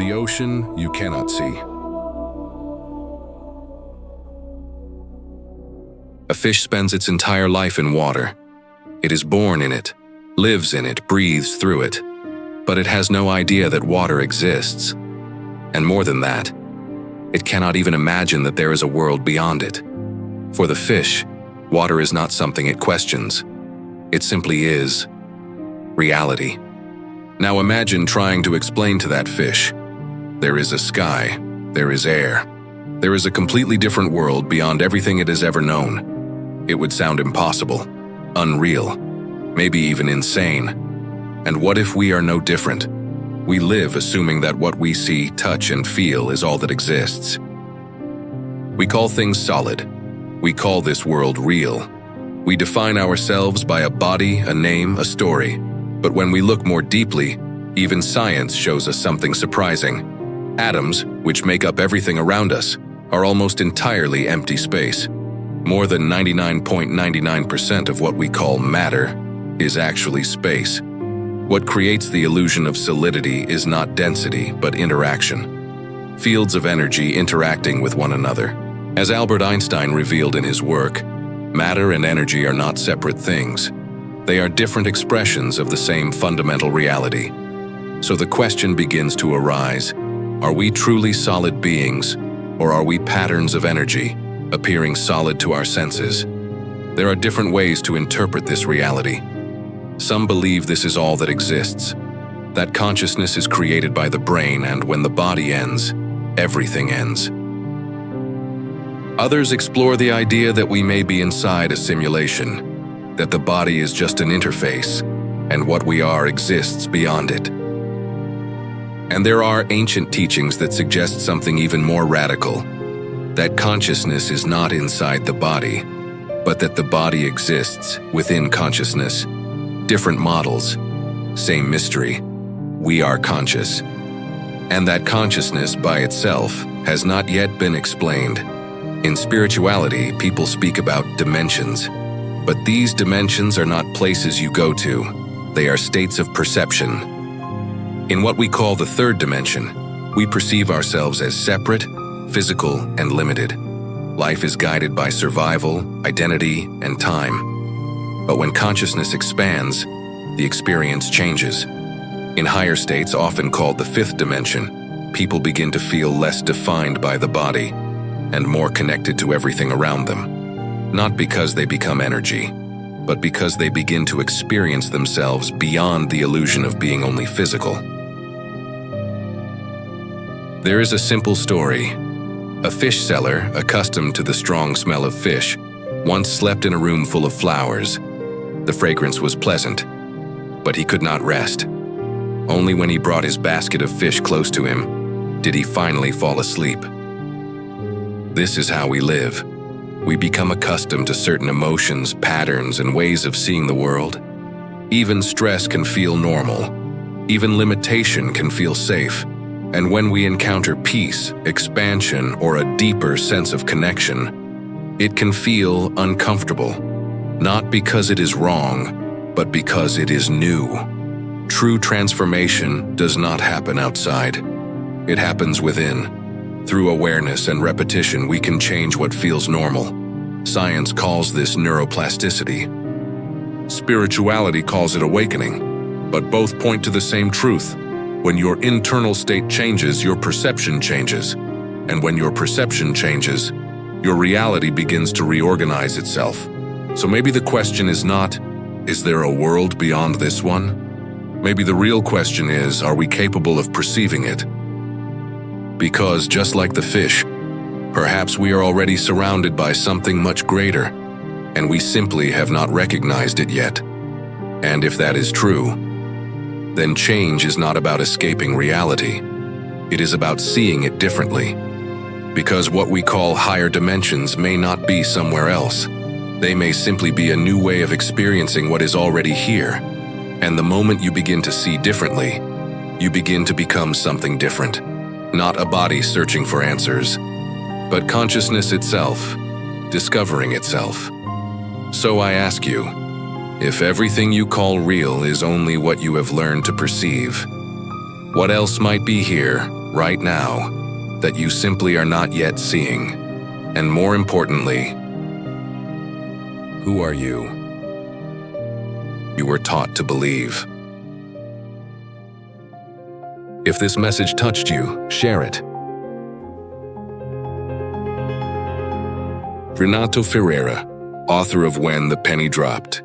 The ocean you cannot see. A fish spends its entire life in water. It is born in it, lives in it, breathes through it. But it has no idea that water exists. And more than that, it cannot even imagine that there is a world beyond it. For the fish, water is not something it questions. It simply is reality. Now imagine trying to explain to that fish, there is a sky, there is air, there is a completely different world beyond everything it has ever known. It would sound impossible, unreal, maybe even insane. And what if we are no different? We live assuming that what we see, touch, and feel is all that exists. We call things solid. We call this world real. We define ourselves by a body, a name, a story. But when we look more deeply, even science shows us something surprising. Atoms, which make up everything around us, are almost entirely empty space. More than 99.99% of what we call matter is actually space. What creates the illusion of solidity is not density, but interaction. Fields of energy interacting with one another. As Albert Einstein revealed in his work, matter and energy are not separate things. They are different expressions of the same fundamental reality. So the question begins to arise, are we truly solid beings, or are we patterns of energy, appearing solid to our senses? There are different ways to interpret this reality. Some believe this is all that exists, that consciousness is created by the brain, and when the body ends, everything ends. Others explore the idea that we may be inside a simulation, that the body is just an interface, and what we are exists beyond it. And there are ancient teachings that suggest something even more radical, that consciousness is not inside the body, but that the body exists within consciousness. Different models, same mystery. We are conscious. And that consciousness by itself has not yet been explained. In spirituality, people speak about dimensions. But these dimensions are not places you go to. They are states of perception. In what we call the third dimension, we perceive ourselves as separate, physical, and limited. Life is guided by survival, identity, and time. But when consciousness expands, the experience changes. In higher states, often called the fifth dimension, people begin to feel less defined by the body and more connected to everything around them. Not because they become energy, but because they begin to experience themselves beyond the illusion of being only physical. There is a simple story. A fish seller, accustomed to the strong smell of fish, once slept in a room full of flowers. The fragrance was pleasant, but he could not rest. Only when he brought his basket of fish close to him did he finally fall asleep. This is how we live. We become accustomed to certain emotions, patterns, and ways of seeing the world. Even stress can feel normal. Even limitation can feel safe. And when we encounter peace, expansion, or a deeper sense of connection, it can feel uncomfortable. Not because it is wrong, but because it is new. True transformation does not happen outside. It happens within. Through awareness and repetition, we can change what feels normal. Science calls this neuroplasticity. Spirituality calls it awakening, but both point to the same truth. When your internal state changes, your perception changes. And when your perception changes, your reality begins to reorganize itself. So maybe the question is not, is there a world beyond this one? Maybe the real question is, are we capable of perceiving it? Because just like the fish, perhaps we are already surrounded by something much greater, and we simply have not recognized it yet. And if that is true, then change is not about escaping reality. It is about seeing it differently. Because what we call higher dimensions may not be somewhere else. They may simply be a new way of experiencing what is already here. And the moment you begin to see differently, you begin to become something different. Not a body searching for answers, but consciousness itself, discovering itself. So I ask you, if everything you call real is only what you have learned to perceive, what else might be here right now, that you simply are not yet seeing. And more importantly, who are you? You were taught to believe. If this message touched you, share it. Renato Ferreira, author of When the Penny Dropped.